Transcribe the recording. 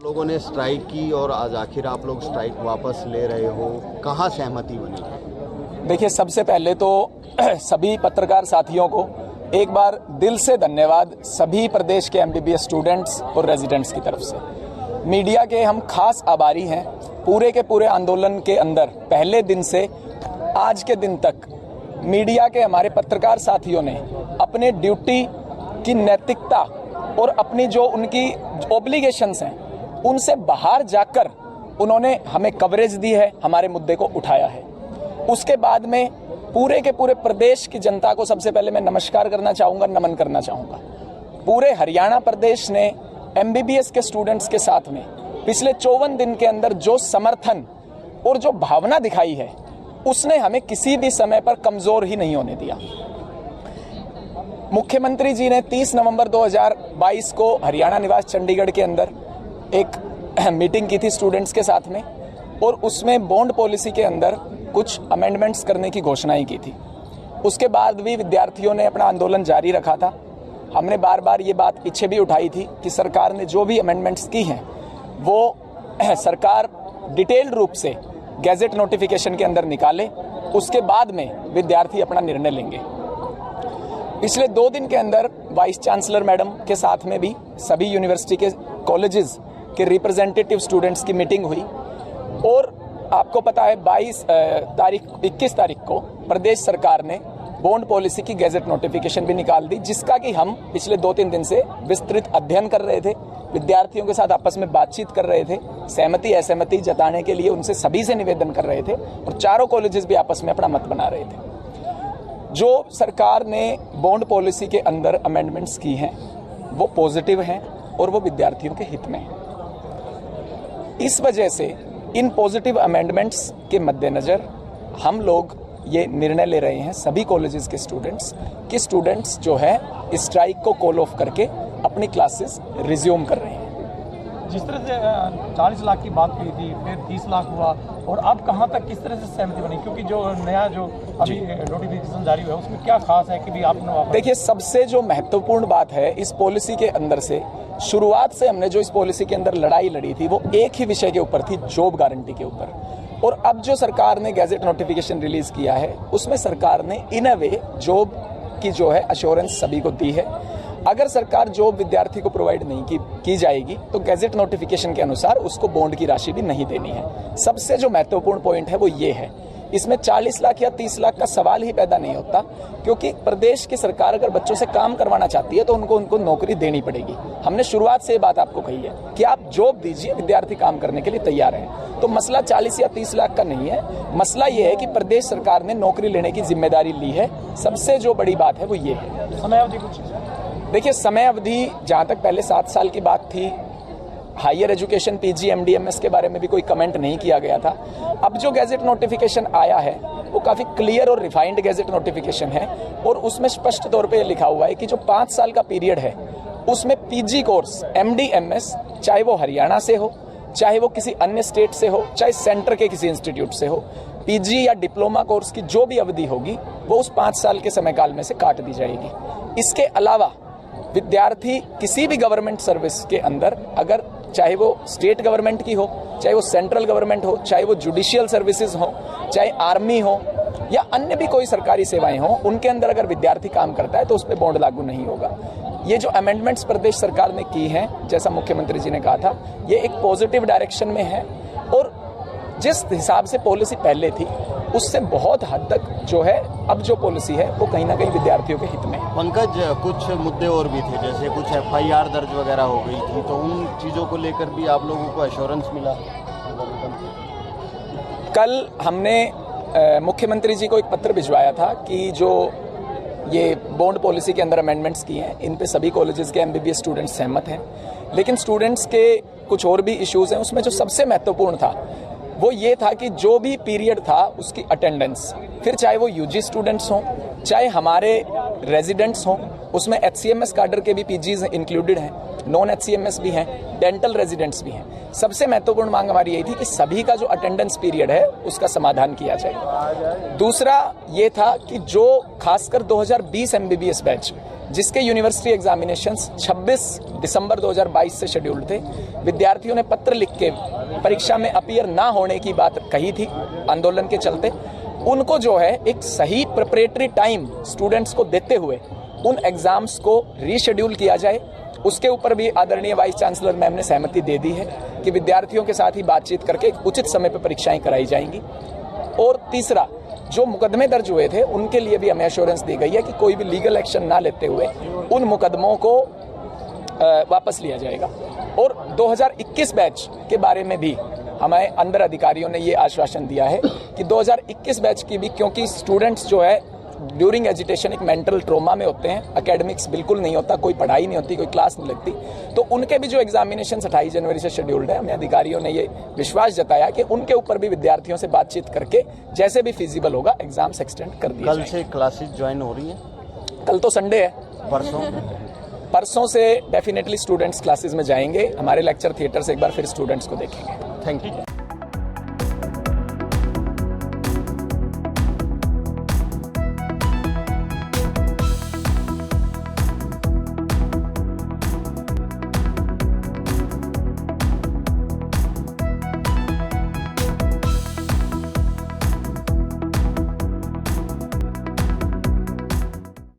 लोगों ने स्ट्राइक की और आज आखिर आप लोग स्ट्राइक वापस ले रहे हो, कहाँ सहमति बनी? देखिए, सबसे पहले तो सभी पत्रकार साथियों को एक बार दिल से धन्यवाद, सभी प्रदेश के एमबीबीएस स्टूडेंट्स और रेजिडेंट्स की तरफ से। मीडिया के हम खास आभारी हैं। पूरे के पूरे आंदोलन के अंदर पहले दिन से आज के दिन तक मीडिया के हमारे पत्रकार साथियों ने अपने ड्यूटी की नैतिकता और अपनी जो उनकी ऑब्लिगेशंस हैं उनसे बाहर जाकर उन्होंने हमें कवरेज दी है, हमारे मुद्दे को उठाया है। उसके बाद में पूरे के पूरे प्रदेश की जनता को सबसे पहले मैं नमस्कार करना चाहूँगा, नमन करना चाहूँगा। पूरे हरियाणा प्रदेश ने एमबीबीएस के स्टूडेंट्स के साथ में पिछले 54 दिन के अंदर जो समर्थन और जो भावना दिखाई है उसने हमें किसी भी समय पर कमज़ोर ही नहीं होने दिया। मुख्यमंत्री जी ने 30 नवंबर 2022 को हरियाणा निवास चंडीगढ़ के अंदर एक मीटिंग की थी स्टूडेंट्स के साथ में, और उसमें बॉन्ड पॉलिसी के अंदर कुछ अमेंडमेंट्स करने की घोषणाएं की थी। उसके बाद भी विद्यार्थियों ने अपना आंदोलन जारी रखा था। हमने बार बार ये बात पीछे भी उठाई थी कि सरकार ने जो भी अमेंडमेंट्स की हैं वो सरकार डिटेल्ड रूप से गैजेट नोटिफिकेशन के अंदर निकाले, उसके बाद में विद्यार्थी अपना निर्णय लेंगे। पिछले 2 दिन के अंदर वाइस चांसलर मैडम के साथ में भी सभी यूनिवर्सिटी के कॉलेजेस के रिप्रेजेंटेटिव स्टूडेंट्स की मीटिंग हुई, और आपको पता है 21 तारीख को प्रदेश सरकार ने बॉन्ड पॉलिसी की गैजेट नोटिफिकेशन भी निकाल दी, जिसका कि हम पिछले 2-3 दिन से विस्तृत अध्ययन कर रहे थे, विद्यार्थियों के साथ आपस में बातचीत कर रहे थे, सहमति असहमति जताने के लिए उनसे सभी से निवेदन कर रहे थे, और चारों कॉलेजेस भी आपस में अपना मत बना रहे थे। जो सरकार ने बॉन्ड पॉलिसी के अंदर अमेंडमेंट्स की हैं वो पॉजिटिव हैं और वो विद्यार्थियों के हित में हैं। इस वजह से इन पॉजिटिव अमेंडमेंट्स के मद्देनज़र हम लोग ये निर्णय ले रहे हैं सभी कॉलेजेस के स्टूडेंट्स जो है स्ट्राइक को कॉल ऑफ करके अपनी क्लासेस रिज्यूम कर रहे हैं। जिस तरह से 40 लाख की बात की थी, फिर 30 लाख हुआ, और अब कहाँ तक किस तरह से सहमति बनी? क्योंकि जो नया जो अभी नोटिफिकेशन जारी हुआ है उसमें क्या खास है कि भी आपने देखिए, सबसे जो महत्वपूर्ण बात है इस पॉलिसी के अंदर से, शुरुआत से हमने जो इस पॉलिसी के अंदर लड़ाई लड़ी थी वो एक ही विषय के ऊपर थी, जॉब गारंटी के ऊपर। और अब जो सरकार ने गैजेट नोटिफिकेशन रिलीज किया है उसमें सरकार ने इन अ वे जॉब की जो है अश्योरेंस सभी को दी है। अगर सरकार जॉब विद्यार्थी को प्रोवाइड नहीं की जाएगी तो गैजेट नोटिफिकेशन के अनुसार उसको बॉन्ड की राशि भी नहीं देनी है। सबसे जो महत्वपूर्ण पॉइंट है वो ये है, इसमें 40 लाख या 30 लाख का सवाल ही पैदा नहीं होता, क्योंकि प्रदेश की सरकार अगर बच्चों से काम करवाना चाहती है तो उनको नौकरी देनी पड़ेगी। हमने शुरुआत से ये बात आपको कही है कि आप जॉब दीजिए, विद्यार्थी काम करने के लिए तैयार हैं। तो मसला 40 या 30 लाख का नहीं है, मसला ये है कि प्रदेश सरकार ने नौकरी लेने की जिम्मेदारी ली है। सबसे जो बड़ी बात है वो ये है। समय अवधि कुछ देखिए, समय अवधि जहाँ तक पहले 7 साल की बात थी, हायर एजुकेशन पीजी एमडीएमएस के बारे में भी कोई कमेंट नहीं किया गया था। अब जो गैजेट नोटिफिकेशन आया है वो काफ़ी क्लियर और रिफाइंड गैजेट नोटिफिकेशन है, और उसमें स्पष्ट तौर पे लिखा हुआ है कि जो 5 साल का पीरियड है उसमें पीजी कोर्स एमडीएमएस, चाहे वो हरियाणा से हो, चाहे वो किसी अन्य स्टेट से हो, चाहे सेंटर के किसी इंस्टीट्यूट से हो, पीजी या डिप्लोमा कोर्स की जो भी अवधि होगी वो उस 5 साल के समय काल में से काट दी जाएगी। इसके अलावा विद्यार्थी किसी भी गवर्नमेंट सर्विस के अंदर, अगर चाहे वो स्टेट गवर्नमेंट की हो, चाहे वो सेंट्रल गवर्नमेंट हो, चाहे वो जुडिशियल सर्विसेज हो, चाहे आर्मी हो या अन्य भी कोई सरकारी सेवाएं हो, उनके अंदर अगर विद्यार्थी काम करता है तो उस पर बॉन्ड लागू नहीं होगा। ये जो अमेंडमेंट्स प्रदेश सरकार ने की हैं, जैसा मुख्यमंत्री जी ने कहा था, ये एक पॉजिटिव डायरेक्शन में है, और जिस हिसाब से पॉलिसी पहले थी उससे बहुत हद तक जो है अब जो पॉलिसी है वो कहीं ना कहीं विद्यार्थियों के हित में है। पंकज, कुछ मुद्दे और भी थे, जैसे कुछ एफआईआर दर्ज वगैरह हो गई थी, तो उन चीज़ों को लेकर भी आप लोगों को एश्योरेंस मिला? कल हमने मुख्यमंत्री जी को एक पत्र भिजवाया था कि जो ये बॉन्ड पॉलिसी के अंदर अमेंडमेंट्स किए हैं इन पे सभी कॉलेजेस के एमबीबीएस स्टूडेंट्स सहमत हैं, लेकिन स्टूडेंट्स के कुछ और भी इश्यूज हैं। उसमें जो सबसे महत्वपूर्ण था वो ये था कि जो भी पीरियड था उसकी अटेंडेंस, फिर चाहे वो यूजी स्टूडेंट्स हों, चाहे हमारे रेजिडेंट्स हों, उसमें एचसीएमएस कैडर के भी पीजीज इंक्लूडेड हैं, नॉन एचसीएमएस भी हैं, डेंटल रेजिडेंट्स भी हैं। सबसे महत्वपूर्ण मांग हमारी यही थी कि सभी का जो अटेंडेंस पीरियड है उसका समाधान किया जाए। दूसरा ये था कि जो खासकर 2020 एमबीबीएस बैच जिसके यूनिवर्सिटी एग्जामिनेशंस 26 दिसंबर 2022 से शेड्यूल्ड थे। विद्यार्थियों ने पत्र लिख के परीक्षा में अपीयर ना होने की बात कही थी आंदोलन के चलते। उनको जो है एक सही प्रिपरेटरी टाइम स्टूडेंट्स को देते हुए उन एग्जाम्स को रीशेड्यूल किया जाए। उसके ऊपर भी आदरणीय वाइस चांसलर मैम ने सहमति दे दी है कि विद्यार्थियों के साथ ही बातचीत करके एक उचित समय पर परीक्षाएं कराई जाएंगी। और तीसरा, जो मुकदमे दर्ज हुए थे उनके लिए भी हमें एश्योरेंस दी गई है कि कोई भी लीगल एक्शन ना लेते हुए उन मुकदमों को वापस लिया जाएगा। और 2021 बैच के बारे में भी हमारे अंदर अधिकारियों ने ये आश्वासन दिया है कि 2021 बैच की भी, क्योंकि स्टूडेंट्स जो है ड्यूरिंग एजुटेशन एक मेंटल ट्रोमा में होते हैं, एकेडमिक्स बिल्कुल नहीं होता, कोई पढ़ाई नहीं होती, कोई क्लास नहीं लगती, तो उनके भी जो एग्जामिनेशन 28 जनवरी से शेड्यूल्ड है, हमें अधिकारियों ने ये विश्वास जताया कि उनके ऊपर भी विद्यार्थियों से बातचीत करके जैसे भी फिजिबल होगा एग्जाम्स एक्सटेंड कर दिए। कल से क्लासेस ज्वाइन हो रही हैं? कल तो संडे है, परसों से डेफिनेटली स्टूडेंट्स क्लासेस में जाएंगे। हमारे लेक्चर थिएटर से एक बार फिर स्टूडेंट्स को देखेंगे। Thank you.